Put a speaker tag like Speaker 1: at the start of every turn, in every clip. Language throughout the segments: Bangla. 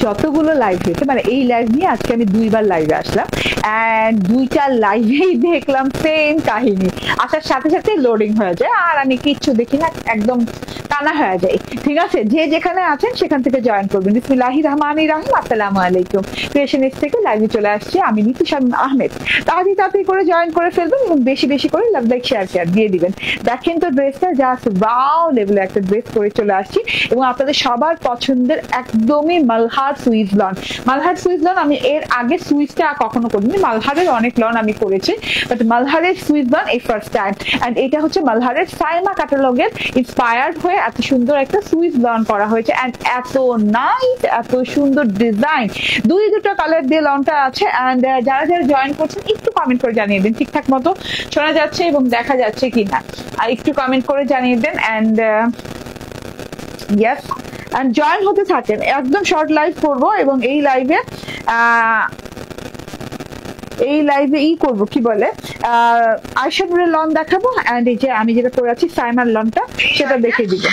Speaker 1: যতগুলো লাইভ হয়েছে, মানে এই লাইভ নিয়ে আজকে আমি 2বার লাইভে আসলাম, এন্ড 2টা লাইভেই দেখলাম সেম কাহিনী। আসার সাথে সাথে লোডিং হয়ে যায়, আর আমি কিচ্ছু দেখি না, একদম টানা হয়ে যায়। ঠিক আছে, যে যেখানে আছেন সেখান থেকে জয়েন করবেন। বিসমিল্লাহির রহমানির রহিম। আসসালামু আলাইকুম। ক্রিয়েশনিস্ট থেকে লাইভে চলে আসছি আমি নীতু শামীম আহমেদ। তাড়াতাড়ি করে জয়েন করে ফেলবেন এবং বেশি বেশি করে লাভ, লাইক, শেয়ার দিয়ে দিবেন। দেখেন তো ড্রেসটা জাস্ট ওয়াও লেভেলে একটা ড্রেস করে চলে আসছি, এবং আপনাদের সবার পছন্দের একদমই Malhar Swiss loan. Malhar Swiss loan আমি এর আগে সুইসটা কখনো করিনি, মালহারের অনেক লন আমি করেছি, বাট মালহারের সুইস লন এই ফার্স্ট টাইম। এন্ড এটা হচ্ছে মালহারের সাইমা ক্যাটালগের ইন্সপায়ার্ড হয়ে এত সুন্দর একটা সুইস লন করা হয়েছে, এন্ড এত নাইস, এত সুন্দর ডিজাইন, দুটো কালার দিয়ে লনটা আছে। এন্ড যারা যারা জয়েন করছেন একটু কমেন্ট করে জানিয়ে দিন ঠিকঠাক মতো শোনা যাচ্ছে এবং দেখা যাচ্ছে কিনা, আর একটু কমেন্ট করে জানিয়ে দেন। এন্ড ইয়েস, এন্ড জয়েন হতে থাকেন। একদম শর্ট লাইভ করবো, এবং এই লাইভে করবো কি বলে, আয়শা নুরের লন দেখাবো, এন্ড এই যে আমি যেটা পরে আছি সাইমার লনটা সেটা দেখে দিব।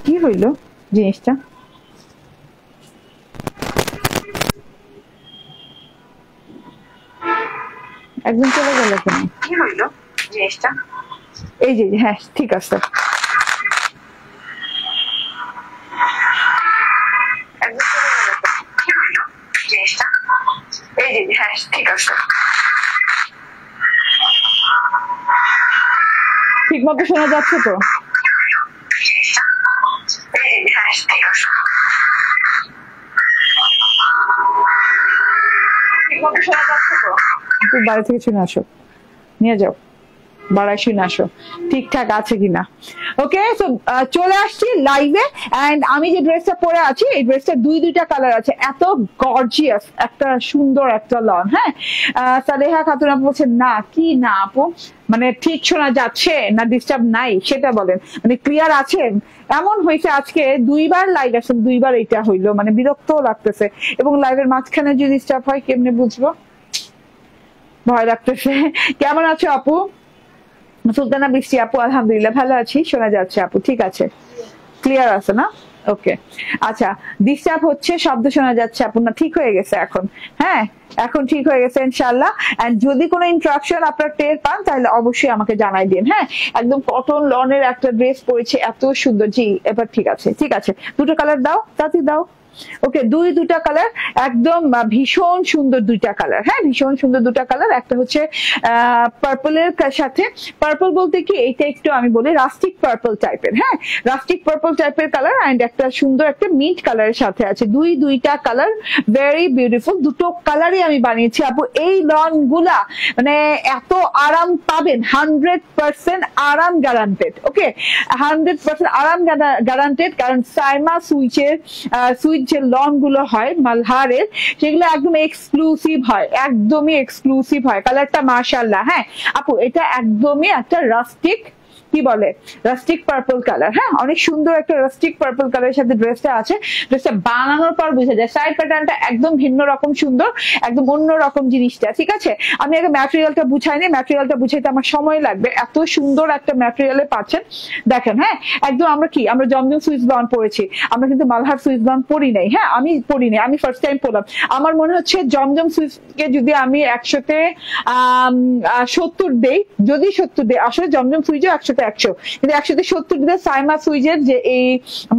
Speaker 1: কি হইলো জিনিসটা, একদম চলে গেল কেন? কি হইলো জিনিসটা? এই যে হ্যাঁ ঠিক আছে, হ্যাঁ ঠিক আছে, ঠিক মতো শোনা যাচ্ছে তো? বাড়ি থেকে শুনে আসো, নিয়ে যাও, বাড়ায় শুনে আসো ঠিকঠাক আছে কিনা। ওকে, সো চলে আসছি লাইভে। এন্ড আমি যে ড্রেসটা পরে আছি এই ড্রেসটা দুইটা কালার আছে, এত গর্জিয়াস একটা সুন্দর একটা লন। হ্যাঁ, সালেহা খাতুন আপু বলছেন না কি না আপু, মানে ঠিক শোনা যাচ্ছে না, ডিস্টার্ব নাই সেটা বলেন, মানে ক্লিয়ার আছেন? এমন হয়েছে আজকে 2বার লাইভ আসেন, 2বার এটা হইলো, মানে বিরক্ত লাগতেছে। এবং লাইভের মাঝখানে যদি ডিস্টার্ব হয় কেমনে বুঝবো, ভয় লাগতেছে। কেমন আছো আপু? সুলতানা বৃষ্টি আপু আলহামদুলিল্লাহ ভালো আছি, শোনা যাচ্ছে আপু? ঠিক আছে, ক্লিয়ার আছে না? ওকে, আচ্ছা, ডিস্টার্ব হচ্ছে, শব্দ শোনা যাচ্ছে আপু না? ঠিক হয়ে গেছে এখন? হ্যাঁ, এখন ঠিক হয়ে গেছে ইনশাআল্লাহ। এন্ড যদি কোনো ইন্টারাপশন আপনারা টের পান তাহলে অবশ্যই আমাকে জানাই দিন। হ্যাঁ, একদম কটন লনের একটা ড্রেস পরেছে, এত সুন্দর। জি এবার ঠিক আছে, ঠিক আছে, দুটো কালার দাও, তাতে দাও। ওকে, দুটা কালার, একদম ভীষণ সুন্দর দুইটা কালার। হ্যাঁ, ভীষণ সুন্দর দুটা কালার। একটা হচ্ছে পার্পলের সাথে, পার্পল বলতে কি এইটা একটু আমি বলি রাস্টিক পার্পল টাইপের। হ্যাঁ, রাস্টিক পার্পল টাইপের কালার, এন্ড একটা সুন্দর একটা মিন্ট কালারের সাথে আছে। দুইটা কালার ভেরি বিউটিফুল, দুটো কালারই আমি বানিয়েছি আপু। এই লন গুলা মানে এত আরাম পাবেন, 100% আরাম গ্যারান্টেড। ওকে, 100% আরাম গ্যারান্টেড, কারণ সাইমা সুইচ যে লন গুলো হয় মালহারের সেগুলো একদম এক্সক্লুসিভ হয়, একদমই এক্সক্লুসিভ হয়। কালারটা মাশাআল্লাহ। হ্যাঁ আপু, এটা একদমই একটা রাস্টিক, কি বলে, রাস্টিক পার্পল কালার। হ্যাঁ, অনেক সুন্দর একটা রাস্টিক পার্পল কালারের সাথে ড্রেসটা আছে। ড্রেসটা বানানোর পর বোঝা যায়, সাইড প্যাটার্নটা একদম ভিন্ন রকম সুন্দর, একদম অন্য রকম জিনিসটা। ঠিক আছে, আমি আগে ম্যাটেরিয়ালটা বুঝাইনি, ম্যাটেরিয়ালটা বুঝাইতে আমার সময় লাগবে। এত সুন্দর একটা ম্যাটেরিয়ালে পাচ্ছেন, দেখেন। হ্যাঁ, একদম আমরা জমজম সুইস লন পরেছি, আমরা কিন্তু মালহার সুইস লন পরি নাই। হ্যাঁ, আমি পরি নাই, আমি ফার্স্ট টাইম পরলাম। আমার মনে হচ্ছে জমজম সুইসকে যদি আমি 100-তে 70 দেই, যদি 70 দেই, আসলে জমজম সুইজও 100-তে 100, কিন্তু 100-তে 70 দিলে সাইমা সুইজের যে এই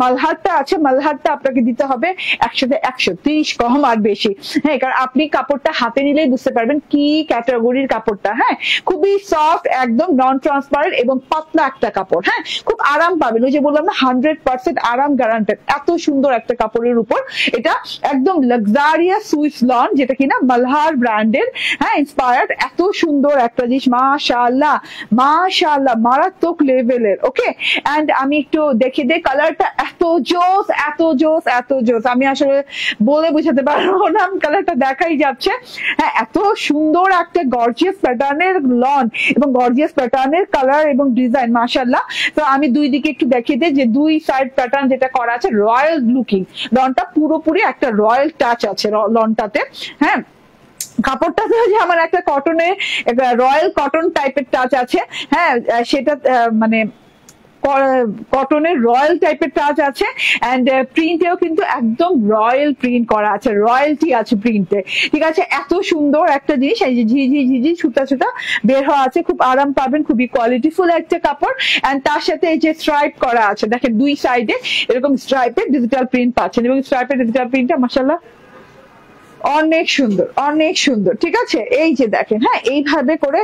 Speaker 1: মালহারটা আছে, মালহারটা আপনাকে দিতে হবে 100-তে 100, 30 কম আর বেশি। হ্যাঁ, কারণ আপনি কাপড়টা হাতে নিলেই বুঝতে পারবেন কি ক্যাটাগরির কাপড়টা। হ্যাঁ, খুবই সফট, একদম নন ট্রান্সপারেন্ট এবং পাতলা একটা কাপড়। হ্যাঁ, খুব আরাম পাবেন, ওই যে বললাম না 100% আরাম গ্যারান্টেড। এত সুন্দর একটা কাপড়ের উপর এটা একদম লাক্সারিয়াস সুইস লন, যেটা কিনা মালহার ব্র্যান্ডের। হ্যাঁ, ইন্সপায়ার্ড, এত সুন্দর একটা জিনিস, মাশাআল্লাহ মাশাআল্লাহ, মারাত্মক মারাত্মক লেভেলের। ওকে, এন্ড আমি একটু দেখে দিই, কালারটা এত জোস এত জোস এত জোস, আমি আসলে বলে বুঝাতে পারবো না, কালারটা দেখাই যাচ্ছে। হ্যাঁ, এত সুন্দর একটা গর্জিয়াস প্যাটার্নের লন এবং গর্জিয়াস প্যাটার্নের কালার এবং ডিজাইন, মাশাআল্লাহ। তো আমি দুই দিকে একটু দেখিয়ে দিই যে দুই সাইড প্যাটার্ন যেটা করা আছে রয়্যাল লুকিং, লনটা পুরোপুরি একটা রয়্যাল টাচ আছে লনটাতে। হ্যাঁ, কাপড়টাতে যেমন একটা কটনের রয়্যাল কটন টাইপের টাচ আছে, হ্যাঁ সেটা মানে কটনের রয়্যাল টাইপের টাচ আছে, এন্ড প্রিন্টেও কিন্তু একদম রয়্যাল প্রিন্ট করা আছে, রয়্যালটি আছে প্রিন্টে। ঠিক আছে, এত সুন্দর একটা জিনিস, এই যে ঝিঝি ঝিঝি সুতা সুতা বের হওয়া আছে, খুব আরাম পাবেন, খুবই কোয়ালিটিফুল একটা কাপড়। এন্ড তার সাথে এই যে স্ট্রাইপ করা আছে, দেখেন দুই সাইডে এরকম স্ট্রাইপের ডিজিটাল প্রিন্ট পাচ্ছেন, এবং স্ট্রাইপের ডিজিটাল প্রিন্টটা মাশাআল্লাহ অনেক সুন্দর অনেক সুন্দর। ঠিক আছে, এই যে দেখেন, হ্যাঁ এইভাবে করে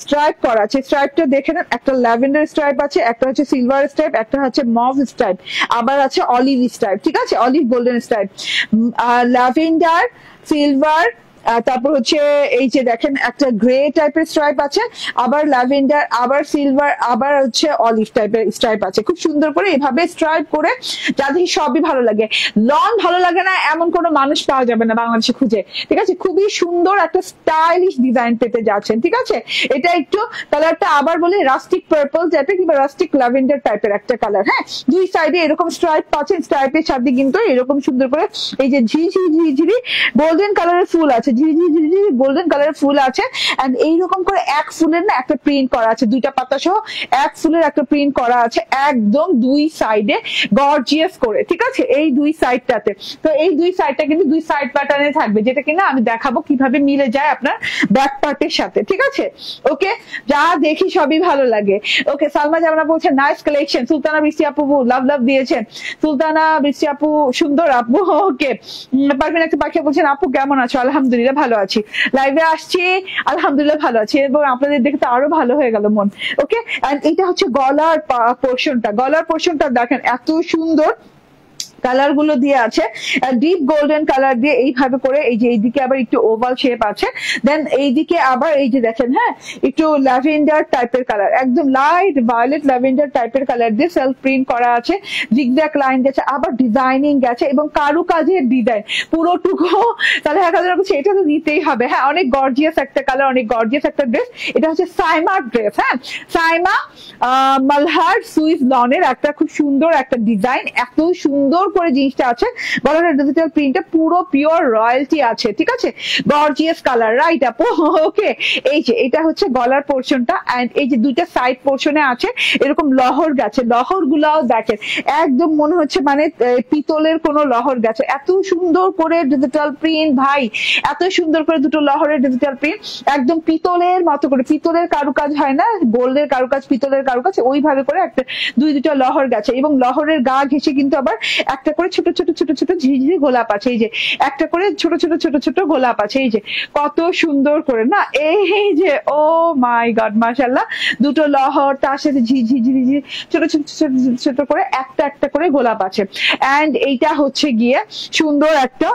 Speaker 1: স্ট্রাইপ করা আছে, স্ট্রাইপটা দেখে নেন, একটা ল্যাভেন্ডার স্ট্রাইপ আছে, একটা হচ্ছে সিলভার স্ট্রাইপ, একটা হচ্ছে মভ স্ট্রাইপ, আবার আছে অলিভ স্ট্রাইপ। ঠিক আছে, olive golden stripe, lavender, silver, তারপর হচ্ছে এই যে দেখেন একটা গ্রে টাইপের স্ট্রাইপ আছে, আবার ল্যাভেন্ডার, আবার সিলভার, আবার হচ্ছে অলিভ টাইপের স্ট্রাইপ আছে। খুব সুন্দর করে এইভাবে স্ট্রাইপ করে, যাদের সবই ভালো লাগে। লন ভালো লাগে না এমন কোনো মানুষ পাওয়া যাবে না বাংলাদেশে খুঁজে। ঠিক আছে, খুবই সুন্দর একটা স্টাইলিশ ডিজাইন পেতে যাচ্ছেন। ঠিক আছে, এটা একটু কালারটা আবার বলি রাস্টিক পার্পল টাইপের কিংবা রাস্টিক ল্যাভেন্ডার টাইপের একটা কালার। হ্যাঁ, দুই সাইডে এরকম স্ট্রাইপ পাচ্ছেন, স্ট্রাইপের সাথে কিন্তু এরকম সুন্দর করে এই যে ঝিঝি গোল্ডেন কালারের ফুল আছে, ঝিঝি গোল্ডেন কালারের ফুল আছে, এন্ড এইরকম করে এক ফুলের না একটা প্রিন্ট করা আছে, দুইটা পাতা সহ এক ফুলের একটা প্রিন্ট করা আছে, একদম দুই সাইডে গর্জিয়াস করে। ঠিক আছে, এই দুই সাইডটাতে, তো এই দুই সাইডটা কিন্তু দুই সাইড প্যাটার্নে থাকবে, যেটা কিনা আমি দেখাবো কিভাবে মিলে যায় আপনার ব্যাক পার্টের সাথে। ঠিক আছে, ওকে, যা দেখি সবই ভালো লাগে। ওকে, সালমা জামানা বলছেন নাইস কালেকশন, সুলতানা বৃষ্টি আপু লাভ লাভ দিয়েছেন, সুলতানা বৃষ্টি আপু সুন্দর আপু। ওকে, পারভিন একটা পাখি বলছেন আপু কেমন আছো? আলহামদুলিল্লাহ ভালো আছি, লাইভে আসছি আলহামদুলিল্লাহ ভালো আছি, এবং আপনাদের দেখে তো আরো ভালো হয়ে গেল মন। ওকে, এন্ড এটা হচ্ছে গলার পোর্শনটা, গলার পোর্শনটা দেখেন এত সুন্দর কালার গুলো দিয়ে আছে, ডিপ গোল্ডেন কালার দিয়ে এইভাবে করে, এই যে এইদিকে আবার একটু ওভাল শেপ আছে, দেন এইদিকে আবার এই যে দেখেন, হ্যাঁ একটু ল্যাভেন্ডার টাইপের কালার, একদম লাইট ভায়োলেট ল্যাভেন্ডার টাইপের কালার দিয়ে সেলফ প্রিন্ট করা আছে, জিগজ্যাগ লাইন গেছে, আবার ডিজাইনিং গেছে, এবং কারুকাজের ডিজাইন পুরোটুকু। তাহলে এটা তো নিতেই হবে। হ্যাঁ, অনেক গর্জিয়াস একটা কালার, অনেক গর্জিয়াস একটা ড্রেস। এটা হচ্ছে সাইমার ড্রেস, হ্যাঁ সাইমা মালহার সুইস লনের একটা খুব সুন্দর একটা ডিজাইন, এত সুন্দর করে জিনিসটা আছে, গলার ডিজিটাল প্রিন্টটা পুরো পিওর রয়্যালটি আছে। ঠিক আছে, গর্জিয়াস কালার, রাইট আপু। ওকে, এই যে এটা হচ্ছে গলার পোর্শনটা, এন্ড এই যে দুইটা সাইড পোর্শনে আছে এরকম লহর গেছে, লহর গুলাও দেখেন একদম মনে হচ্ছে মানে পিতলের কোন লহর গেছে, এত সুন্দর করে ডিজিটাল প্রিন্ট, ভাই এত সুন্দর করে দুটো লহরের ডিজিটাল প্রিন্ট, একদম পিতলের মতো করে, পিতলের কারুকাজ হয় না, গোল্ডের কারুকাজ পিতলের কারুকাজ, ওইভাবে করে একটা দুইটা লহর গেছে, এবং লহরের গা ঘেঁষে কিন্তু আবার একটা করে ছোট ছোট ছোট ছোট ঝিঝি গোলাপ আছে, এই যে একটা করে ছোট ছোট ছোট ছোট গোলাপ আছে, এই যে কত সুন্দর করে না, এই যে ও মাই গড মাশাআল্লাহ, দুটো লহর তার সাথে ঝিঝি ঝিঝি ছোট ছোট ছোট ছোট করে একটা একটা করে গোলাপ আছে, এন্ড এইটা হচ্ছে গিয়ে সুন্দর একটা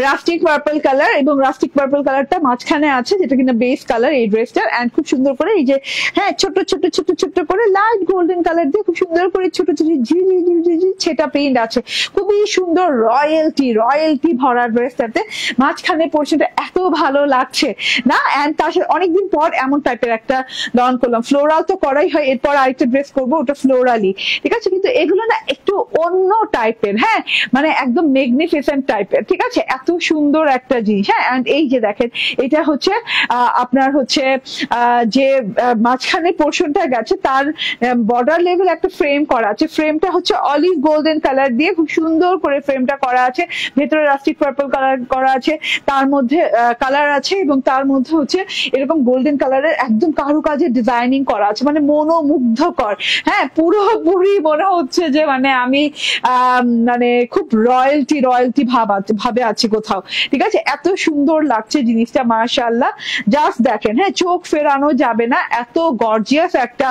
Speaker 1: রাস্টিক পার্পল কালার, এবং রাস্টিক পার্পল কালারটা মাঝখানে আছে, যেটা কিনা বেস কালার এই ড্রেসটার, এন্ড খুব সুন্দর করে এই যে হ্যাঁ ছোট ছোট ছোট ছোট করে লাইট গোল্ডেন কালার দিয়ে খুব সুন্দর করে ছোট ছোট ঝিঝি সেটা প্রিন্ট আছে, খুবই সুন্দর রয়্যালটি ভরা ড্রেসটাতে মাঝখানে পোর্শনটা এত ভালো লাগছে না, এন্ড তার সাথে অনেকদিন পর এমন টাইপের একটা লন করলাম, ফ্লোরাল তো করাই হয়, এরপর আরেকটা ড্রেস করবো ওটা ফ্লোরালি। ঠিক আছে, কিন্তু এগুলো না একটু অন্য টাইপের, হ্যাঁ মানে একদম ম্যাগনিফিসেন্ট টাইপের। ঠিক আছে, এত সুন্দর একটা জিনিস। হ্যাঁ, এন্ড এই যে দেখেন এটা হচ্ছে আপনার হচ্ছে যে মাঝখানে পোর্শনটা গেছে তার বর্ডার লেভেল একটা ফ্রেম করা আছে, ফ্রেমটা হচ্ছে অলিভ গোল্ডেন কালার দিয়ে খুব সুন্দর করে ফ্রেমটা করা আছে, ভেতরে রাস্টিক পার্পল কালার করা আছে, তার মধ্যে কালার আছে, এবং তার মধ্যে হচ্ছে এরকম গোল্ডেন কালারের একদম কারুকাজের ডিজাইনিং করা আছে, মানে মনোমুগ্ধকর। হ্যাঁ, পুরোপুরি মনে হচ্ছে যে মানে আমি মানে খুব রয়্যালটি ভাবে যাচ্ছি কোথাও, ঠিক আছে? এত সুন্দর লাগছে জিনিসটা, মাশাআল্লাহ। জাস্ট দেখেন, হ্যাঁ, চোখ ফেরানো যাবে না, এত গর্জিয়াস একটা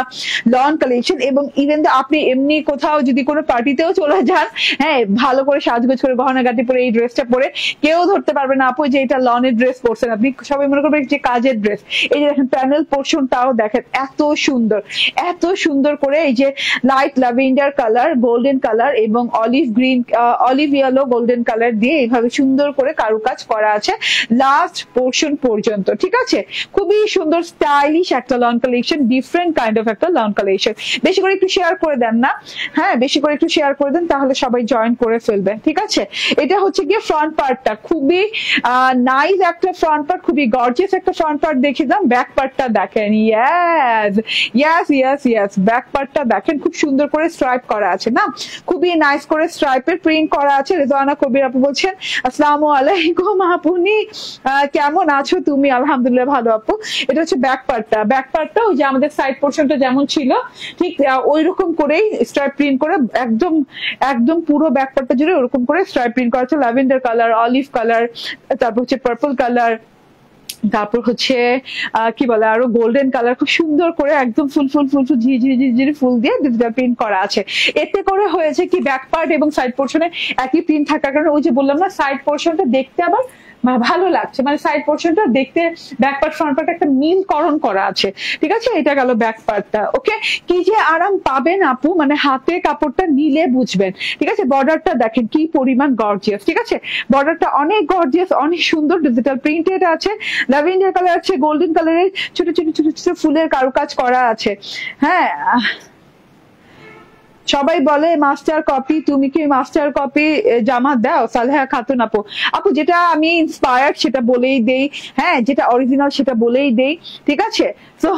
Speaker 1: লন কালেকশন। এবং ইভেন আপনি এমনি কোথাও যদি কোনো পার্টিতেও চলে যান, হ্যাঁ, ভালো করে সাজগোজ করে গহনাগাটি পরে এই ড্রেসটা পরে কেউ ধরতে পারবে না আপু যে এটা লনের ড্রেস পরছেন, আপনি সবাই মনে করবেন যে কাজের ড্রেস। এই যে দেখেন প্যানেল পোর্শনটাও দেখেন এত সুন্দর, এত সুন্দর করে এই যে light lavender colour, golden colour এবং olive green, olive yellow golden colour দিয়ে এইভাবে সুন্দর করে কারুকাজ করা আছে লাস্ট পোর্শন পর্যন্ত, ঠিক আছে? খুবই সুন্দর স্টাইলিশ একটা loan collection, different kind of একটা লন কালেকশন। বেশি করে একটু শেয়ার করে দেন না, হ্যাঁ, বেশি করে একটু শেয়ার করে দেন, তাহলে সবাই জয়েন করে ফেলবে, ঠিক আছে? এটা হচ্ছে গিয়ে ফ্রন্ট পার্টটা, খুবই নাইস একটা ফ্রন্ট পার্ট, খুবই গর্জিয়াস একটা ফ্রন্ট পার্ট দেখিয়ে দিলাম। ব্যাক পার্টটা দেখেন, yes yes yes yes, back পার্টটা দেখেন খুব সুন্দর করে স্ট্রাইপ করা আছে না, খুবই নাইস করে স্ট্রাইপের প্রিন্ট করা আছে। রেজওয়ানা কবির আপু বলছেন আসসালামু আলাইকুম আপুনি, কেমন আছো তুমি? আলহামদুলিল্লাহ ভালো আপু। এটা হচ্ছে ব্যাক পার্টটা, ব্যাক পার্টটা ওই যে আমাদের সাইড পোর্শনটা যেমন ছিল ঠিক ওই রকম করেই স্ট্রাইপ প্রিন্ট করে একদম একদম পুরো ব্যাক পার্টটা জুড়ে ওরকম করে স্ট্রাইপ প্রিন্ট করা আছে, ল্যাভেন্ডার কালার, অলিভ কালার, তারপর হচ্ছে পার্পল কালার, তারপর হচ্ছে কি বলে আরো গোল্ডেন কালার, খুব সুন্দর করে একদম ফুল ফুল ফুল ফুল ঝিঝিরি ফুল দিয়ে ডিজিটাল প্রিন্ট করা আছে। এতে করে হয়েছে কি ব্যাক পার্ট এবং সাইড পোর্শনে একই প্রিন্ট থাকার কারণে ওই যে বললাম না, সাইড পোর্শনটা দেখতে আবার ভালো লাগছে, মানে সাইড পোর্শনটা দেখতে ব্যাক পার্ট ফ্রন্ট পার্ট একটা মিলকরণ করা আছে, ঠিক আছে? এটা গেল ব্যাক পার্টটা। ওকে, কি যে আরাম পাবেন আপু, মানে হাতে কাপড়টা নিলে বুঝবেন, ঠিক আছে? বর্ডারটা দেখেন কি পরিমাণ গর্জিয়াস, ঠিক আছে? বর্ডারটা অনেক গর্জিয়াস, অনেক সুন্দর ডিজিটাল প্রিন্টেড আছে, ল্যাভেন্ডার কালার আছে, গোল্ডেন কালারের ছোট ছোট ছোট ছোট ফুলের কারুকাজ করা আছে, হ্যাঁ। সবাই বলে মাস্টার কপি, তুমি কি মাস্টার কপি জামা দাও? সালেহা খাতুন আপু, আপু যেটা আমি ইন্সপায়ার্ড সেটা বলেই দেই, হ্যাঁ, যেটা অরিজিনাল সেটা বলেই দেই, ঠিক আছে? তো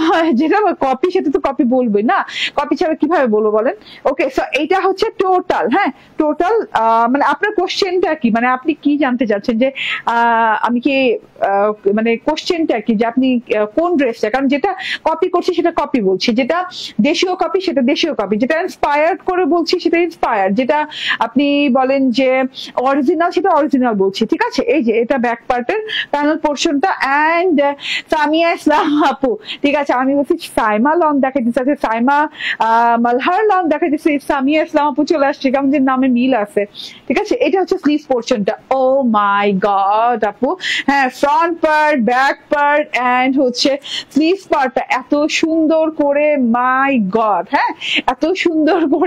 Speaker 1: যেটা কপি সেটা তো কপি বলবোই না, কপি ছাড়া কিভাবে বলবো বলেন? ওকে, সো এইটা হচ্ছে টোটাল, হ্যাঁ, টোটাল। মানে আপনার কোশ্চেনটা কি, মানে আপনি কি জানতে চাচ্ছেন যে আমি কি মানে কোশ্চেনটা কি যে আপনি কোন ড্রেসটা, কারণ যেটা কপি করছি সেটা কপি বলছি, যেটা দেশীয় কপি সেটা দেশীয় কপি, যেটা ইন্সপায়ার্ড করে বলছি সেটা ইন্সপায়ার্ড, যেটা আপনি বলেন যে অরিজিনাল সেটা অরিজিনাল বলছি, ঠিক আছে? এই যে এটা ব্যাক পার্টের প্যানেল পোর্শনটা। এন্ড সামিয়া ইসলাম আপু, ঠিক আছে, আমি বলছি সাইমা লন দেখা দিচ্ছে, সাইমা মালহার লন দেখা দিচ্ছে, সামিয়া ইসলাম আপু চলে আসছে, কেমন যে নামে মিল আছে, ঠিক আছে? এটা হচ্ছে স্লিভ পোর্শনটা। ও মাই গড আপু, হ্যাঁ, front part, back part and হচ্ছে স্লিভ পার্টটা এত সুন্দর করে, মাই গড, হ্যাঁ, এত সুন্দর করে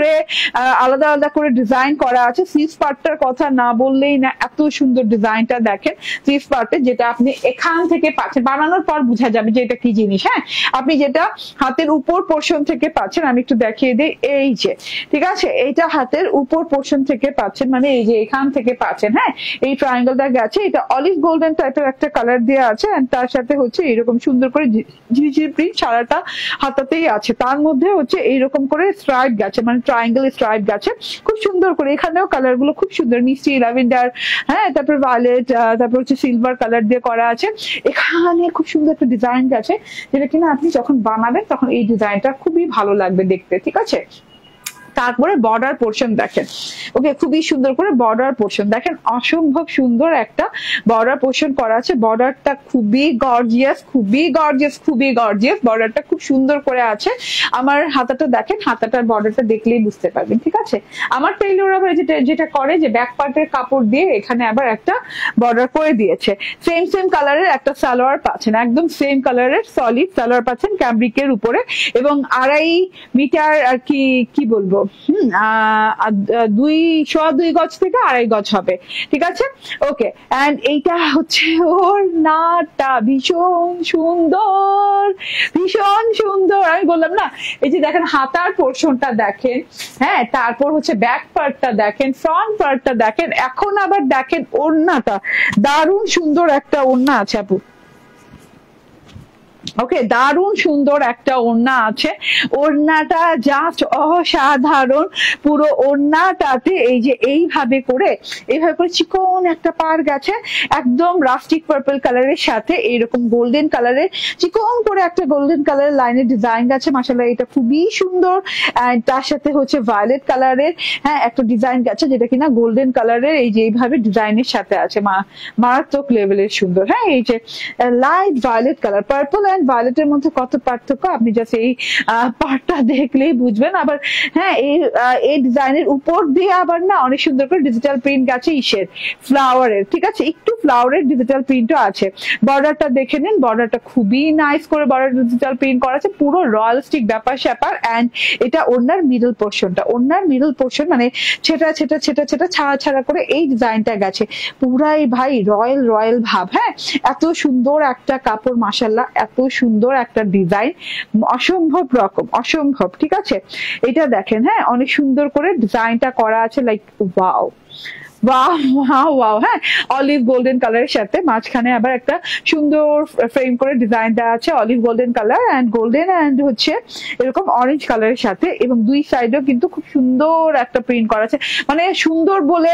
Speaker 1: আলাদা আলাদা করে ডিজাইন করা আছে। স্লিভ পার্টটার কথা না বললেই না, এত সুন্দর ডিজাইনটা দেখেন স্লিভ পার্টে, যেটা আপনি এখান থেকে পাচ্ছেন, বানানোর পর বোঝা যাবে যে এটা কি জিনিস, হ্যাঁ। আপনি যেটা হাতের উপর পোর্শন থেকে পাচ্ছেন, আমি একটু দেখিয়ে দিই, এই যে, ঠিক আছে, এইটা হাতের উপর পোর্শন থেকে পাচ্ছেন, মানে এই যে এখান থেকে পাচ্ছেন, হ্যাঁ, এই ট্রায়াঙ্গেলটা গেছে, এটা অলিভ গোল্ডেন টাইপের একটা কালার দেওয়া আছে, এন্ড তার সাথে হচ্ছে এরকম সুন্দর করে ঝিঝির প্রিন্ট সারাটা হাতাতেই আছে, তার মধ্যে হচ্ছে এইরকম করে স্ট্রাইপ গেছে, মানে ট্রায়াঙ্গেল স্ট্রাইপ গেছে খুব সুন্দর করে। এখানেও কালার গুলো খুব সুন্দর, মিষ্টি ল্যাভেন্ডার, হ্যাঁ, তারপর ভায়োলেট, তারপর হচ্ছে সিলভার কালার দিয়ে করা আছে। এখানে খুব সুন্দর একটা ডিজাইন গেছে, যেটা কিনা আপনি যখন বানাবেন তখন এই ডিজাইনটা খুবই ভালো লাগবে দেখতে, ঠিক আছে? তারপরে বর্ডার পোর্শন দেখেন, ওকে, খুবই সুন্দর করে বর্ডার পোর্শন দেখেন, অসম্ভব সুন্দর একটা বর্ডার পোর্শন করা আছে। বর্ডারটা খুবই গর্জিয়াস, খুবই গর্জিয়াস, খুবই গর্জিয়াস, বর্ডারটা খুব সুন্দর করে আছে। আমার হাতাটা দেখেন, হাতাটার বর্ডারটা দেখলেই বুঝতে পারবেন, ঠিক আছে? আমার টেইলর আবার যেটা করে যে ব্যাক পার্টের কাপড় দিয়ে এখানে আবার একটা বর্ডার করে দিয়েছে। সেম সেম কালারের একটা সালোয়ার পাচ্ছেন, একদম সেম কালারের সলিড সালোয়ার পাচ্ছেন ক্যামব্রিকের উপরে, এবং 2.5 মিটার আর কি বলবো, 2 গজ থেকে 2.5 গজ হবে, ঠিক আছে? ওকে, এন্ড এইটা হচ্ছে ওর নাটা, ভীষণ সুন্দর, ভীষণ সুন্দর। আমি বললাম না, এই যে দেখেন হাতার পোর্শনটা দেখেন, হ্যাঁ, তারপর হচ্ছে ব্যাক পার্টটা দেখেন, ফ্রন্ট পার্টটা দেখেন, এখন আবার দেখেন ওড়নাটা, দারুণ সুন্দর একটা ওড়না আছে আপু, ওকে, দারুণ সুন্দর একটা ওড়না আছে, ওড়নাটা জাস্ট অসাধারণ। পুরো ওড়নাটাতে এই যে এইভাবে করে চিকন একটা পার গেছে, একদম রাস্টিক পার্পল কালারের সাথে এইরকম গোল্ডেন কালারের চিকন করে একটা গোল্ডেন কালারের লাইনের ডিজাইন গেছে। মাশাআল্লাহ এটা খুবই সুন্দর। এন্ড তার সাথে হচ্ছে ভায়োলেট কালারের হ্যাঁ একটা ডিজাইন গেছে, যেটা কিনা গোল্ডেন কালারের এই যে এইভাবে ডিজাইনের সাথে আছে, মারাত্মক লেভেলের সুন্দর। হ্যাঁ এই যে light violet colour, purple and ভায়োলেটের মধ্যে কত পার্থক্য আপনি জাস্ট এই পার্টটা দেখলেই বুঝবেন। আবার হ্যাঁ এই ডিজাইনের উপর দিয়ে আবার না অনেক সুন্দর করে ডিজিটাল প্রিন্ট গেছে ইসের ফ্লাওয়ারের, ঠিক আছে, একটু ফ্লাওয়ারের ডিজিটাল প্রিন্টও আছে। বর্ডারটা দেখে নিন, বর্ডারটা খুবই নাইস করে বর্ডার ডিজিটাল প্রিন্ট করা আছে, পুরো রয়্যালিস্টিক ব্যাপার স্যাপার। এন্ড এটা ওড়নার মিডল পোর্শনটা, ওড়নার মিডল পোর্শন মানে ছেটা ছেটা ছেটা ছেটা ছাড়া ছাড়া করে এই ডিজাইনটা গেছে, পুরাই ভাই রয়্যাল রয়্যাল ভাব। হ্যাঁ এত সুন্দর একটা কাপড়, মাশাআল্লাহ এত সুন্দর একটা ডিজাইন, অসম্ভব রকম, অসম্ভব। ঠিক আছে, এটা দেখেন হ্যাঁ অনেক সুন্দর করে ডিজাইনটা করা আছে, like wow wow wow wow. হ্যাঁ অলিভ গোল্ডেন কালারের সাথে মাঝখানে আবার একটা সুন্দর ফ্রেম করে ডিজাইন দেওয়া আছে, olive golden colour and golden and হচ্ছে এরকম অরেঞ্জ কালারের সাথে, এবং দুই সাইডেও কিন্তু খুব সুন্দর একটা প্রিন্ট করা আছে। মানে সুন্দর বলে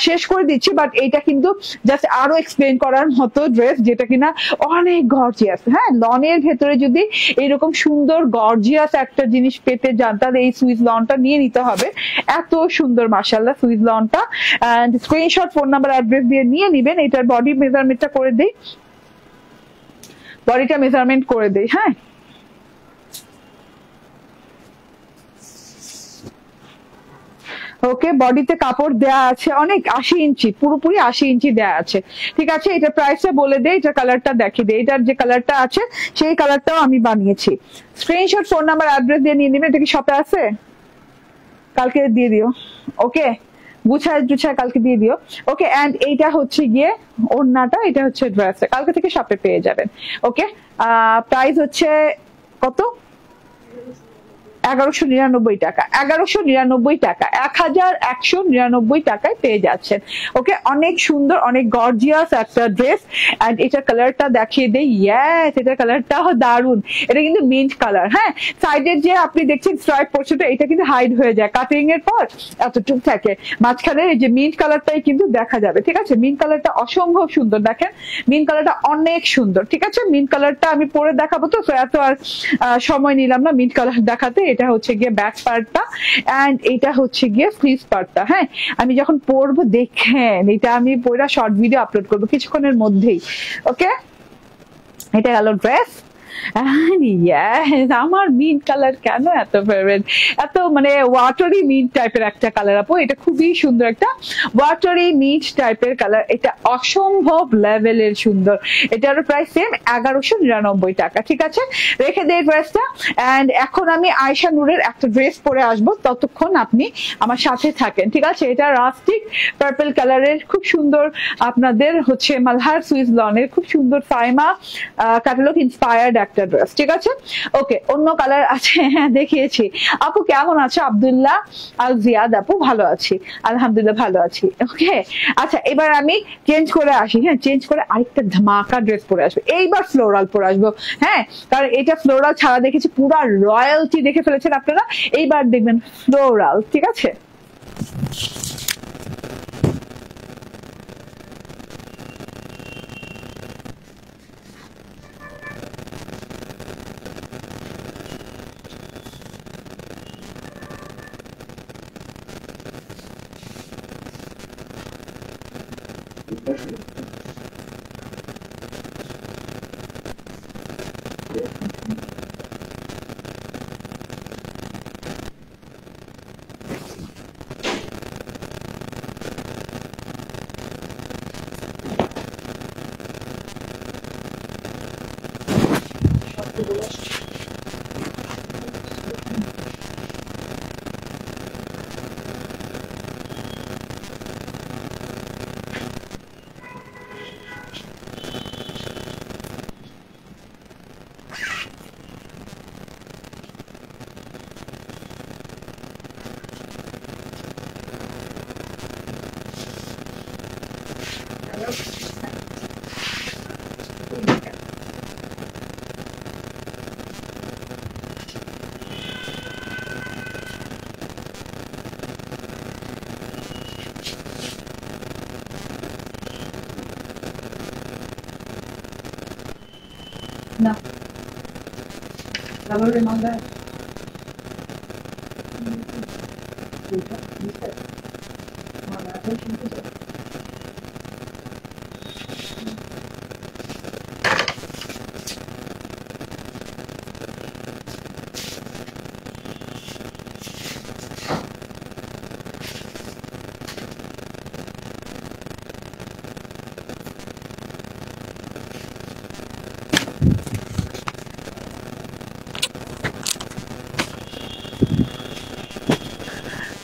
Speaker 1: শেষ করে দিচ্ছি, বাট এইটা কিন্তু জাস্ট আরো এক্সপ্লেন করার মতো ড্রেস, যেটা কিনা অনেক গর্জিয়াস। হ্যাঁ লনের ভেতরে যদি এরকম সুন্দর গর্জিয়াস একটা জিনিস পেতে যান, তাহলে এই সুইস লনটা নিয়ে নিতে হবে, এত সুন্দর মাশাআল্লাহ সুইস লনটা। স্ক্রিনশট, ফোন নাম্বার, অ্যাড্রেস দিয়ে নিয়ে নিবেন। এটার বডি মেজারমেন্টটা করে দেই, বডিটা মেজারমেন্ট করে দেই। হ্যাঁ ওকে, বডিতে কাপড় দেয়া আছে অনেক, 80 ইঞ্চি, পুরোপুরি 80 ইঞ্চি দেয়া আছে। ঠিক আছে, এটা প্রাইসটা বলে দেই, এটা কালারটা দেখিয়ে দেই, এটার যে কালারটা আছে সেই কালারটাও আমি বানিয়েছি। স্ক্রিনশট, ফোন নাম্বার, অ্যাড্রেস দিয়ে নিয়ে নেবেন। এটা কি শপে আছে? কালকে দিয়ে দিও। ওকে, গুছায় গুছায় কালকে দিয়ে দিও। ওকে, এন্ড এইটা হচ্ছে গিয়ে ওড়নাটা, এটা হচ্ছে ড্রেস, কালকে থেকে শপে পেয়ে যাবেন। ওকে, প্রাইস হচ্ছে কত? 1199 টাকা, 1199 টাকা, 1199 টাকায় পেয়ে যাচ্ছেন। ওকে, অনেক সুন্দর, অনেক গর্জিয়াস একটা ড্রেস। এন্ড এটার কালারটা দেখিয়ে দেই। ইয়েস, এটার কালারটাও দারুন, এটা কিন্তু মিন্ট কালার। হ্যাঁ সাইডের যে আপনি দেখছেন স্ট্রাইপ পোর্শনটা, এটা কিন্তু হাইড হয়ে যায়, কাটিং এর পর এতটুকু থাকে, মাঝখানে এই যে মিন্ট কালারটাই কিন্তু দেখা যাবে। ঠিক আছে, মিন্ট কালারটা অসম্ভব সুন্দর, দেখেন মিন্ট কালারটা অনেক সুন্দর। ঠিক আছে, মিন্ট কালারটা আমি পরে দেখাবো, তো এত আর সময় নিলাম না মিন্ট কালার দেখাতে। এটা হচ্ছে গিয়ে ব্যাক পার্টটা এন্ড এটা হচ্ছে গিয়ে স্লিভস পার্টটা। হ্যাঁ আমি যখন পরবো দেখেন, এটা আমি পরে শর্ট ভিডিও আপলোড করবো কিছুক্ষণের মধ্যেই। ওকে, এটা গেল ড্রেস। আমার মিন্ট কালার কেন এত ফেভারিট, এত মানে ওয়াটারি মিন্ট টাইপের একটা কালার আপু, এটা খুবই সুন্দর একটা ওয়াটারি মিন্ট টাইপের কালার, এটা অসম্ভব লেভেলের সুন্দর। এটার প্রাইস সেম 1199 টাকা। ঠিক আছে, রেখে দেয় ড্রেসটা। এন্ড এখন আমি আয়শা নূরের একটা ড্রেস পরে আসবো, ততক্ষণ আপনি আমার সাথে থাকেন। ঠিক আছে, এটা রাস্টিক পার্পল কালারের খুব সুন্দর, আপনাদের হচ্ছে মালহার সুইস লনের খুব সুন্দর ফাইমা ক্যাটালগ ইন্সপায়ার্ড একটা ড্রেস। ঠিক আছে, ওকে, অন্য কালার আছে, হ্যাঁ দেখিয়েছি। আপু কেমন আছো? আব্দুল্লাহ আল জিয়াদ আপু, ভালো আছি আলহামদুলিল্লাহ, ভালো আছি। ওকে, আচ্ছা এবার আমি চেঞ্জ করে আসি। হ্যাঁ চেঞ্জ করে আরেকটা ধামাকা ড্রেস পরে আসবো, এইবার ফ্লোরাল পরে আসবো। হ্যাঁ কারণ এটা ফ্লোরাল ছাড়া দেখেছি, পুরো রয়্যালটি দেখে ফেলেছেন আপনারা, এইবার দেখবেন ফ্লোরাল। ঠিক আছে, না লাভারে মালদা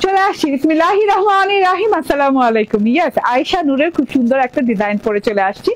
Speaker 1: চলে আসছি। বিসমিল্লাহির রহমানির রহিম। আসসালামু আলাইকুম। ইয়েস, আয়েশা নূরের খুব সুন্দর একটা ডিজাইন পরে চলে আসছি।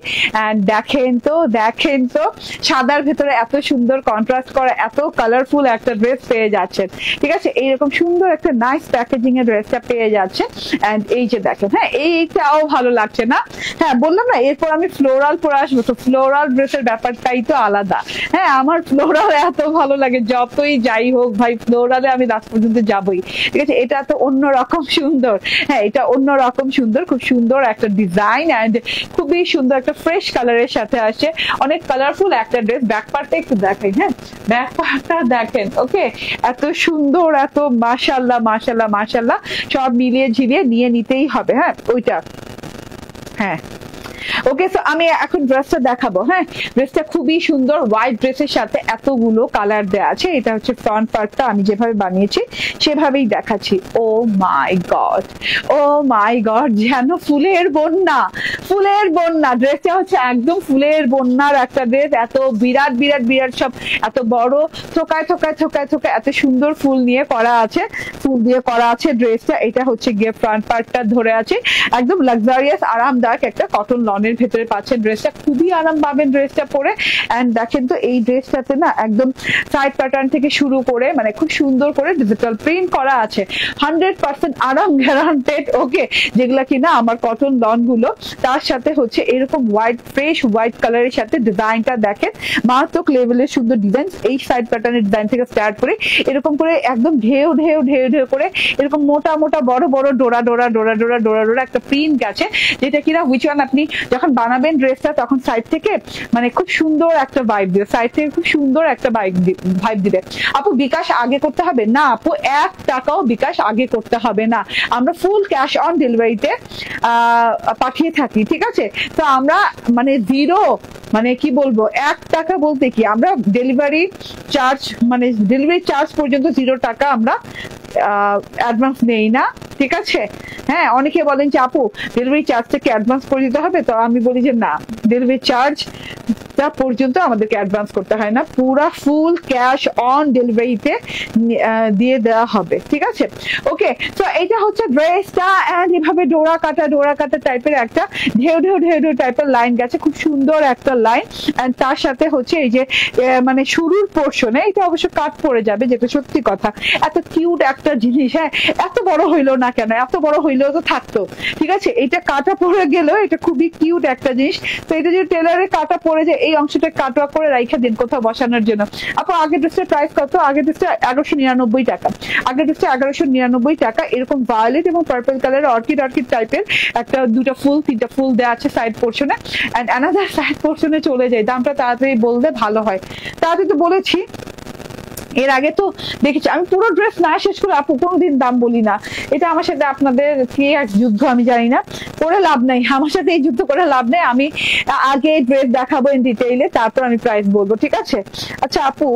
Speaker 1: এন্ড দেখেন তো সাদার ভেতরে এত সুন্দর কন্ট্রাস্ট করা এত কালারফুল একটা ড্রেস পেয়ে যাচ্ছেন। ঠিক আছে, এইরকম সুন্দর একটা নাইস প্যাকেজিং এর ড্রেসটা পেয়ে যাচ্ছে। এন্ড এই যে দেখেন, হ্যাঁ এইটাও ভালো লাগছে না? হ্যাঁ বললাম না, এরপর আমি ফ্লোরাল পরে আসবো, তো ফ্লোরাল ড্রেসের ব্যাপারটাই তো আলাদা। হ্যাঁ আমার ফ্লোরাল এত ভালো লাগে, যতই যাই হোক ভাই ফ্লোরালে আমি লাস্ট পর্যন্ত যাবই। ঠিক আছে, এটা তো অন্যরকম সুন্দর। হ্যাঁ এটা অন্যরকম সুন্দর, খুব সুন্দর একটা ডিজাইন এন্ড খুবই সুন্দর একটা ফ্রেশ কালারের সাথে আসে। অনেক কালারফুল একটা ড্রেস। ব্যাক পার্টটা একটু দেখেন, হ্যাঁ ব্যাক পার্টটা দেখেন। ওকে, এত সুন্দর, এত মাশাআল্লাহ মাশাআল্লাহ মাশাআল্লাহ, সব মিলিয়ে ঝিলিয়ে নিয়ে নিতেই হবে। হ্যাঁ ওইটা, হ্যাঁ ওকে। সো আমি এখন ড্রেসটা দেখাবো। হ্যাঁ ড্রেসটা খুবই সুন্দর, হোয়াইট ড্রেসের সাথে এতগুলো কালার দেওয়া আছে। এটা হচ্ছে ফ্রন্ট পার্টটা, আমি যেভাবে বানিয়েছি সেভাবেই দেখাচ্ছি। ও মাই গড, ও মাই গড, যেন ফুলের বন্যা, ফুলের বন্যা। ড্রেসটা হচ্ছে একদম ফুলের বন্যার একটা ড্রেস। এত বিরাট বিরাট বিরাট সব এত বড় থোকায় থোকায় থোকায় থোকায় এত সুন্দর ফুল নিয়ে করা আছে, ফুল দিয়ে করা আছে ড্রেসটা। এটা হচ্ছে গিয়ে ফ্রন্ট পার্টটা ধরে আছে, একদম লাক্সারিয়াস আরামদায়ক একটা কটন লনের ভেতরে পাচ্ছেন। ড্রেসটা খুবই আরাম পাবেন ড্রেসটা পরে। এন্ড দেখেন তো এই ড্রেসটাতে না একদম সাইড প্যাটার্ন থেকে শুরু করে মানে খুব সুন্দর করে ডিজিটাল প্রিন্ট করা আছে। 100% আরাম গ্যারান্টেড। ওকে, যেগুলা কিনা আমার কটন লন গুলো, তার সাথে হচ্ছে এরকম হোয়াইট, ফ্রেশ হোয়াইট কালারের সাথে ডিজাইনটা দেখেন, মারাত্মক লেভেলের সুন্দর ডিজাইন। এই সাইড প্যাটার্নের ডিজাইন থেকে স্টার্ট করে এরকম করে একদম ঢেউ ঢেউ ঢেউ ঢেউ করে এরকম মোটা মোটা বড় বড় ডোরা ডোরা ডোরা ডোরা ডোরা ডোরা একটা প্রিন্ট গেছে, যেটা কিনা হুইচ ওয়ান আপনি যখন বানাবেন ড্রেসটা তখন সাইড থেকে মানে খুব সুন্দর একটা ভাইব দিবে, সাইড থেকে খুব সুন্দর একটা ভাইব দিবে। আপু বিকাশ আগে করতে হবে না? আপু 1 টাকাও বিকাশ আগে করতে হবে না, আমরা ফুল ক্যাশ অন ডেলিভারিতে পাঠিয়ে থাকি। ঠিক আছে, তো আমরা মানে জিরো, মানে কি বলবো, 1 টাকা বলতে কি, আমরা ডেলিভারি চার্জ মানে ডেলিভারি চার্জ পর্যন্ত 0 টাকা আমরা অ্যাডভান্স নেই না। ঠিক আছে, হ্যাঁ অনেকে বলেন যে আপু ডেলিভারি চার্জটা কি অ্যাডভান্স করে দিতে হবে, তো আমি বলি যে না, ডেলিভারি চার্জ পর্যন্ত আমাদেরকে অ্যাডভান্স করতে হয় না, পুরা ফুল ক্যাশ অন ডেলিভারিতে দিয়ে দেওয়া হবে। ঠিক আছে, ওকে। তো এটা হচ্ছে ড্রেসটা এন্ড এভাবে ডোরা কাটা টাইপের একটা ঢেউ ঢেউ ঢেউ ঢেউ টাইপের লাইন গেছে, খুব সুন্দর একটা লাইন। এন্ড তার সাথে হচ্ছে এই যে মানে শুরুর পোর্শনে এটা অবশ্য কাট পড়ে যাবে, যেটা সত্যি কথা। এত কিউট একটা জিনিস, হ্যাঁ এত বড় হইলো না কেন, এত বড় হইলেও তো থাকতো। ঠিক আছে, এটা কাটা পড়ে গেলেও এটা খুবই কিউট একটা জিনিস। তো এটা যদি টেলারে কাটা পড়ে যায়, এই অংশটা কাটা করে রাইখা দিন কোথাও বসানোর জন্য। আপু আগের ড্রেসটার প্রাইস কত? আগের ড্রেসটা 1199 টাকা, আগের ড্রেসটা 1199 টাকা। এরকম ভায়োলেট এবং পার্পল কালার অর্কিড টাইপের একটা 2টা ফুল 3টা ফুল দেওয়া আছে সাইড পোর্শনে। এন্ড অ্যানাদার সাইড পোর্শনে চলে যায়, দামটা তাড়াতাড়ি বললে ভালো হয়। তাড়াতাড়ি তো বলেছি, এর আগে তো দেখেছি আমি পুরো ড্রেস না শেষ করে আপু কোনোদিন দাম বলি না। এটা আমার সাথে আপনাদের কি এক যুদ্ধ আমি জানি না, করে লাভ নাই, আমার সাথে এই যুদ্ধ করে লাভ নেই। আমি আগে ড্রেস দেখাবো ইন ডিটেইলে, তারপর আমি প্রাইস বলবো। ঠিক আছে, আচ্ছা আপু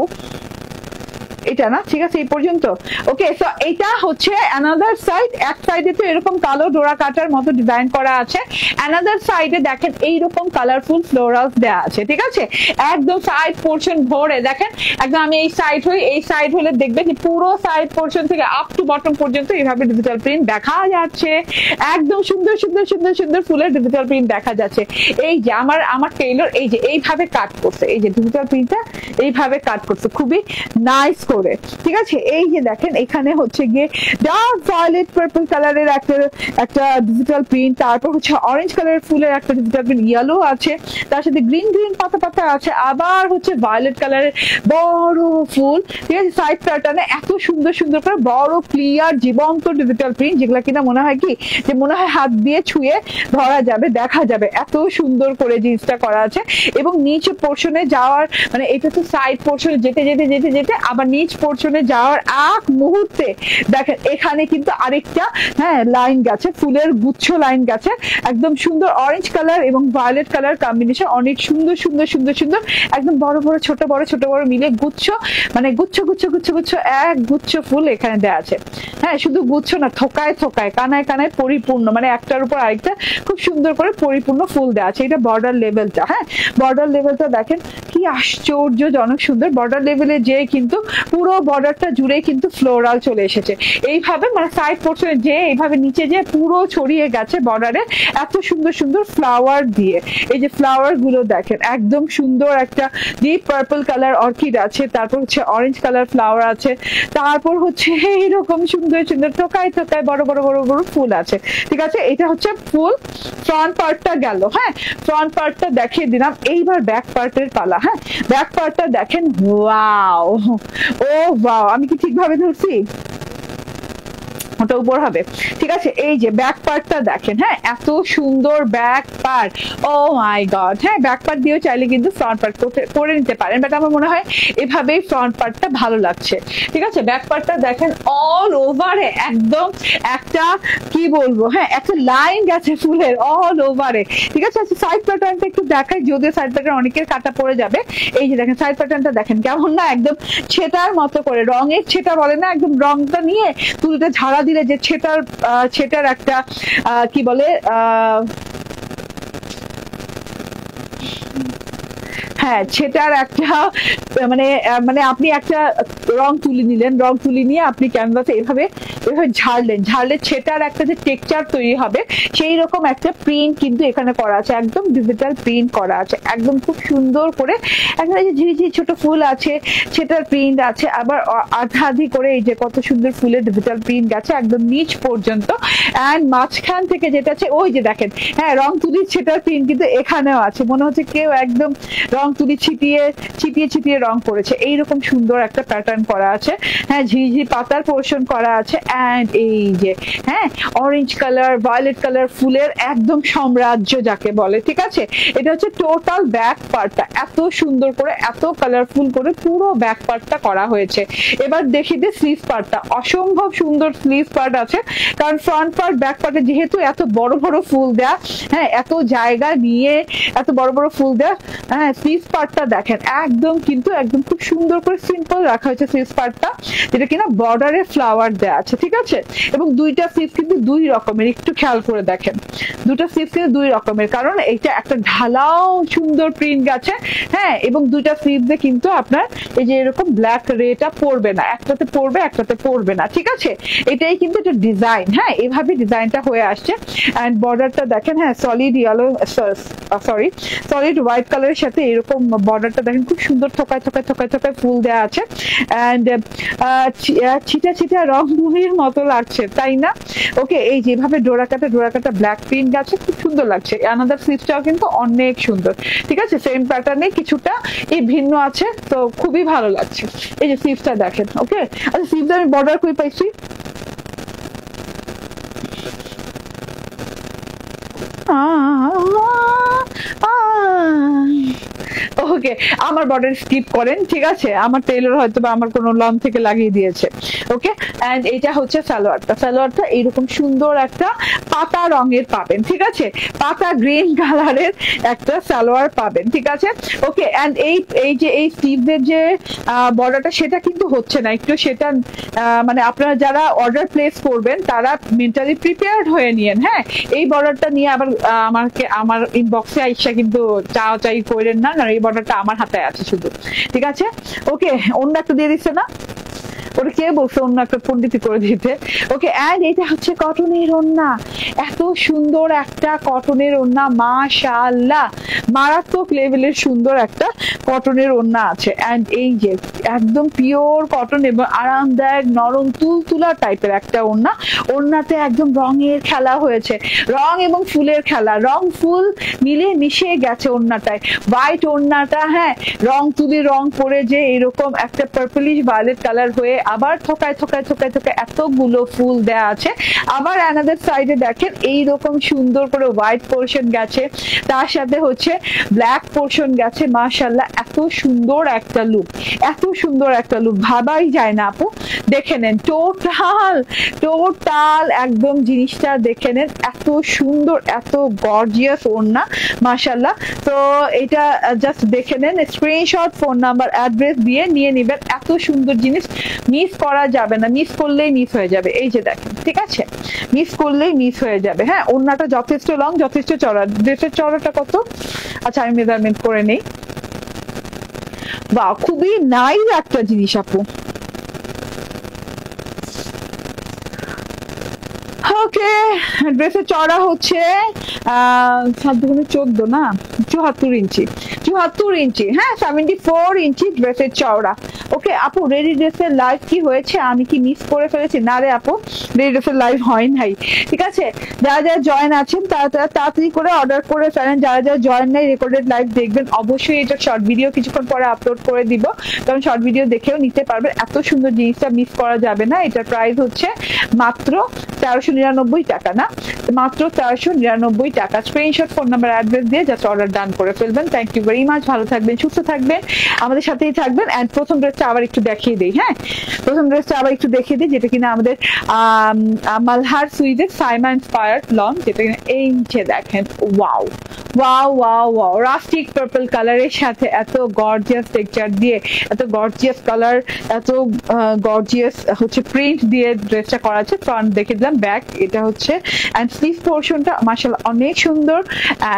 Speaker 1: এটা না, ঠিক আছে এই পর্যন্ত। ওকে, সো এটা হচ্ছে অ্যানাদার সাইড। এক সাইডে তো এরকম কালো ডোরা কাটার মতো ডিজাইন করা আছে, অ্যানাদার সাইডে দেখেন এইরকম কালারফুল ফ্লোরালস দেওয়া আছে। ঠিক আছে, একদম সাইড পোর্শন ভরে দেখেন, একদম আমি এই সাইড হই, এই সাইড হলে দেখবেন যে পুরো সাইড পোর্শন থেকে আপ টু বটম পর্যন্ত এইভাবে ডিজিটাল প্রিন্ট দেখা যাচ্ছে। একদম সুন্দর সুন্দর সুন্দর সুন্দর ফুলের ডিজিটাল প্রিন্ট দেখা যাচ্ছে। এই যে আমার টেইলর এই যে এইভাবে কাট করছে, এই যে ডিজিটাল প্রিন্টটা এইভাবে কাট করছে, খুবই নাইস করে, ঠিক আছে। এই যে দেখেন এখানে হচ্ছে গিয়ে ডার্ক ভায়োলেট পার্পল কালারের একটা ডিজিটাল প্রিন্ট, তারপর হচ্ছে অরেঞ্জ কালারের ফুলের একটা ডিজিটাল প্রিন্ট, ইয়েলো আছে, তার সাথে গ্রিন গ্রিন পাতা পাতা আছে, আবার হচ্ছে ভায়োলেট কালারের বড় ফুল, ঠিক আছে। সাইড প্যাটার্নে এত সুন্দর সুন্দর করে বড় ক্লিয়ার জীবন্ত ডিজিটাল প্রিন্ট, যেগুলা কিনা মনে হয় কি যে মনে হয় হাত দিয়ে ছুঁয়ে ধরা যাবে, দেখা যাবে, এত সুন্দর করে জিনিসটা করা আছে। এবং নিচ পোর্শনে যাওয়ার মানে এটা তো সাইড পোর্শনে যেতে যেতে যেতে যেতে আবার নিচ পোর্শনে যাওয়ার এক মুহূর্তে দেখেন এখানে কিন্তু আরেকটা লাইন গেছে, ফুলের গুচ্ছ লাইন গেছে, একদম সুন্দর অরেঞ্জ কালার এবং ভায়োলেট কালার কম্বিনেশন, অনেক সুন্দর সুন্দর সুন্দর সুন্দর, একদম বড় বড় ছোট বড় মিলে গুচ্ছ, মানে গুচ্ছ গুচ্ছ গুচ্ছ গুচ্ছ এক গুচ্ছ ফুল এখানে দেওয়া আছে। শুধু গুচ্ছ না, থোকায় থোকায় কানায় কানায় পরিপূর্ণ, মানে একটার উপর আরেকটা খুব সুন্দর করে পরিপূর্ণ ফুল দেওয়া আছে। এটা বর্ডার লেভেলটা, বর্ডার লেভেলটা দেখেন কি আশ্চর্যজনক সুন্দর। বর্ডার লেভেলে যে কিন্তু পুরো বর্ডারটা জুড়ে কিন্তু ফ্লোরাল চলে এসেছে এইভাবে, মানে সাইড পোর্শনে যে এইভাবে নিচে যে পুরো ছড়িয়ে গেছে বর্ডারে এত সুন্দর সুন্দর ফ্লাওয়ার দিয়ে। এই যে ফ্লাওয়ার গুলো দেখেন একদম সুন্দর, একটা ডিপ পার্পল কালার অর্কিড আছে, তারপর হচ্ছে অরেঞ্জ কালার ফ্লাওয়ার আছে, তারপর হচ্ছে এইরকম সুন্দর সুন্দর টোকায় টোকায় বড় বড় বড় বড় ফুল আছে, ঠিক আছে। এটা হচ্ছে ফুল ফ্রন্ট পার্টটা গেল, ফ্রন্ট পার্টটা দেখিয়ে দিলাম। এইবার ব্যাক পার্টের পালা। ব্যাক পার্টটা দেখেন, ওয়াও, ও ওয়াও, আমি কি ঠিকভাবে ধরছি? ওটা উপর হবে, ঠিক আছে। এই যে ব্যাক পার্টটা দেখেন, এত সুন্দর ব্যাক পার্ট, ও মাই গড। ব্যাক পার্ট দিয়েও চাইলে কিন্তু ফ্রন্ট পার্ট করে নিতে পারেন, বাট আমার মনে হয় এভাবেই ফ্রন্ট পার্টটা ভালো লাগছে, ঠিক আছে। ব্যাক পার্টটা দেখেন অল ওভারে একদম একটা কি বলবো, একটা লাইন গেছে ফুলের অল ওভারে, ঠিক আছে। আচ্ছা সাইড প্যাটার্নটা একটু দেখাই, যদিও সাইড প্যাটার্ন অনেকের কাটা পড়ে যাবে। এই যে দেখেন সাইড প্যাটার্নটা দেখেন কেমন না, একদম ছেটার মতো করে, রঙের ছেটা বলে না, একদম রংটা নিয়ে তুলিতে ঝাড়া দিলে যে ছেটার একটা কি বলে সেটার একটা মানে আপনি একটা রং তুলি নিলেন, রং তুলি নিয়ে আপনি ক্যানভাসে এভাবে ঝাড়লে সেটার একটা যে টেক্সচার তৈরি হবে সেই রকম একটা প্রিন্ট কিন্তু এখানে করা আছে, একদম ডিজিটাল প্রিন্ট করা আছে, একদম খুব সুন্দর করে। এখানে যে ঝিরিঝিরি ছোট ফুল আছে সেটার প্রিন্ট আছে, আবার আধাআধি করে এই যে কত সুন্দর ফুলের ডিজিটাল প্রিন্ট গেছে একদম নিচ পর্যন্ত। অ্যান্ড মাঝখান থেকে যেটা আছে ওই যে দেখেন রং তুলি সেটার প্রিন্ট কিন্তু এখানেও আছে, মনে হচ্ছে কেউ একদম রং তুলি ছিটিয়ে ছিটিয়ে ছিটিয়ে রং করেছে, এইরকম সুন্দর একটা প্যাটার্ন করা আছে। ঝিরিঝিরি পাতার পোর্শন করা আছে, অ্যান্ড এই যে অরেঞ্জ কালার ভায়োলেট কালার ফুলের একদম সাম্রাজ্য যাকে বলে, ঠিক আছে। এটা হচ্ছে টোটাল ব্যাক পার্টটা এত সুন্দর করে এত কালারফুল করে পুরো ব্যাক পার্টটা করা হয়েছে। এবার দেখি যে স্লিভ পার্টটা, অসম্ভব সুন্দর স্লিভ পার্ট আছে, কারণ ফ্রন্ট পার্ট ব্যাক পার্টে যেহেতু এত বড় বড় ফুল দেয়া, এত জায়গা নিয়ে এত বড় বড় ফুল দেয়া, স্লিভ পার্টটা দেখেন একদম কিন্তু একদম খুব সুন্দর করে সিম্পল রাখা হয়েছে স্লিভ পার্টটা, যেটা কিনা বর্ডারে ফ্লাওয়ার দেয়া আছে, ঠিক আছে। এবং দুইটা স্লিভ কিন্তু দুই রকমের, একটু খেয়াল করে দেখেন দুটো স্লিভ কিন্তু দুই রকমের, কারণ এইটা একটা ঢালাও সুন্দর প্রিন্ট গেছে, এবং দুইটা স্লিভে কিন্তু আপনার এই যে এরকম ব্ল্যাক রেটা পড়বে না, একটাতে পড়বে একটাতে পড়বে না, ঠিক আছে। এটাই কিন্তু একটা ডিজাইন, এভাবে ডিজাইনটা হয়ে আসছে। অ্যান্ড বর্ডারটা দেখেন solid yellow sorry solid white কালারের সাথে এরকম বর্ডারটা দেখেন খুব সুন্দর থোকায় থোকায় থোকায় থোকায় ফুল দেওয়া আছে, অ্যান্ড ছিটা ছিটা রং মুহির মতো লাগছে, তাই না? ওকে, এই যেভাবে ডোরা কাটা ব্ল্যাক প্রিন্ট গেছে খুব সুন্দর লাগছে। আনাদার স্লিভটাও কিন্তু অনেক সুন্দর, ঠিক আছে। সেম প্যাটার্নে কিছুটা এই ভিন্ন আছে, তো খুবই ভালো লাগছে। এই যে স্লিভটা দেখেন, ওকে। আচ্ছা স্লিভটা আমি বর্ডার করে পাইছি, ওকে, আমার বর্ডার স্কিপ করেন, ঠিক আছে। আমার টেইলর হয়তো বা আমার কোনো লন থেকে লাগিয়ে দিয়েছে, ওকে। এন্ড এটা হচ্ছে সালোয়ারটা এইরকম সুন্দর একটা পাতা রঙের পাবেন, ঠিক আছে, পাতা গ্রিন কালারের একটা সালোয়ার পাবেন, ঠিক আছে, ওকে। এন্ড এই যে এই স্লিভের যে বর্ডারটা সেটা কিন্তু হচ্ছে না, একটু সেটা মানে আপনারা যারা অর্ডার প্লেস করবেন তারা মেন্টালি প্রিপেয়ার্ড হয়ে নিয়েন, এই বর্ডারটা নিয়ে আবার আমার ইনবক্সে আইসা কিন্তু চাই করেন না, এই বর্ডারটা আমার হাতে আছে শুধু, ঠিক আছে, ওকে। অন্য একটা দিয়ে দিচ্ছে না, ওটা কে বলছে অন্য একটা পণ্ডিতি করে দিতে? ওকে, এন্ড এটা হচ্ছে কটনের ওড়না, এত সুন্দর একটা কটনের ওড়না, মাশাআল্লাহ মারাত্মক লেভেলের সুন্দর একটা কটনের ওড়না আছে। এন্ড এই যে একদম পিওর কটন এবং আরামদায়ক নরম তুলতুলা টাইপের একটা ওড়না। ওড়নাতে একদম রঙের খেলা হয়েছে, রং এবং ফুলের খেলা, রং ফুল মিলে মিশে গেছে ওড়নাটায়। হোয়াইট ওড়নাটা, হ্যাঁ, রং তুলি রং পরে যে এরকম একটা পার্পলিশ ভায়োলেট কালার হয়ে আবার থোকায় থোকায় থোকায় থোকায় এতগুলো ফুল দেয়া আছে। আবার অ্যানাদার সাইডে দেখেন এইরকম সুন্দর করে হোয়াইট পোর্শন গেছে, তার সাথে হচ্ছে ব্ল্যাক পোর্শন গেছে। মাশাআল্লাহ এত সুন্দর একটা লুক, এত সুন্দর একটা লুক, ভাবাই যায় না আপু। দেখে নেন টোটাল টোটাল একদম জিনিসটা দেখে নেন, এত সুন্দর এত গর্জিয়াস ওড়না মাশাআল্লাহ। তো এটা জাস্ট দেখে নেন, স্ক্রিনশট, ফোন নাম্বার, অ্যাড্রেস দিয়ে নিয়ে নেবেন। এত সুন্দর জিনিস মিস করা যাবে না, মিস করলেই মিস হয়ে যাবে। এই যে দেখেন, ঠিক আছে, মিস করলেই মিস হয়ে যাবে। হ্যাঁ, ওড়নাটা যথেষ্ট লং, যথেষ্ট চড়া। ড্রেসের চড়াটা কত? আচ্ছা আমি মেজারমেন্ট করে নেই। বাহ, খুবই নাইস একটা জিনিস আপু। ওকে, ড্রেসের চড়া হচ্ছে 7×14 না 74 ইঞ্চি, 74 ইঞ্চি, হ্যাঁ 74 ইঞ্চি ড্রেসের চওড়া। ওকে আপু, রেডি ড্রেসের লাইভ কি হয়েছে? আমি কি মিস করে ফেলেছি? না রে আপু, রেডি ড্রেসের লাইভ হয় নাই। ঠিক আছে, যারা যারা জয়েন আছেন তারা তাড়াতাড়ি করে অর্ডার করে ফেলেন। যারা যারা জয়েন নাই, রেকর্ডেড লাইভ দেখবেন অবশ্যই। এটা শর্ট ভিডিও কিছুক্ষণ পরে আপলোড করে দিব, কারণ শর্ট ভিডিও দেখেও নিতে পারবেন। এত সুন্দর জিনিসটা মিস করা যাবে না। এটার প্রাইস হচ্ছে মাত্র 1399 টাকা, না মাত্র 1399 টাকা। স্ক্রিনশট, ফোন নাম্বার, অ্যাড্রেস দিয়ে জাস্ট অর্ডার ডান করে ফেলবেন। Thank you very much. ভালো থাকবেন, সুস্থ থাকবেন, আমাদের সাথেই থাকবেন। এন্ড প্রথম ড্রেসটা আবার একটু দেখিয়ে দিই। হ্যাঁ, প্রথম ড্রেসটা আবার একটু দেখিয়ে দিই, যেটা কিনা আমাদের মালহার সুইজের সাইমা ইন্সপায়ার্ড লং, যেটা কিনা এই যে দেখেন, wow wow wow wow, rustic purple কালারের সাথে এত গর্জিয়াস টেক্সচার দিয়ে, এত গর্জিয়াস কালার, এত গর্জিয়াস হচ্ছে প্রিন্ট দিয়ে ড্রেসটা করা আছে। ফ্রন্ট দেখে দিলাম, ব্যাক এটা হচ্ছে, এন্ড স্লিভ পোর্শনটা মাশাআল্লাহ অনেক সুন্দর।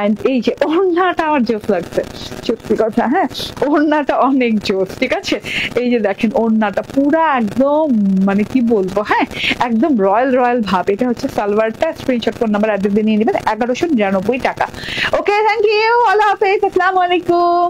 Speaker 1: এন্ড এই যে ওড়নাটা আমার জোস লাগছে, সত্যি কথা। হ্যাঁ, ওড়নাটা অনেক জোস। ঠিক আছে, এই যে দেখেন ওড়নাটা পুরা একদম মানে কি বলবো, হ্যাঁ একদম রয়্যাল রয়্যাল ভাব। এটা হচ্ছে সালোয়ারটা। স্ক্রিনশট, ফোন নাম্বার, অ্যাড্রেস দিয়ে নিয়ে নেবেন। 1199 টাকা। ওকে, থ্যাংক ইউ, আল্লাহ হাফেজ, আসসালামু আলাইকুম।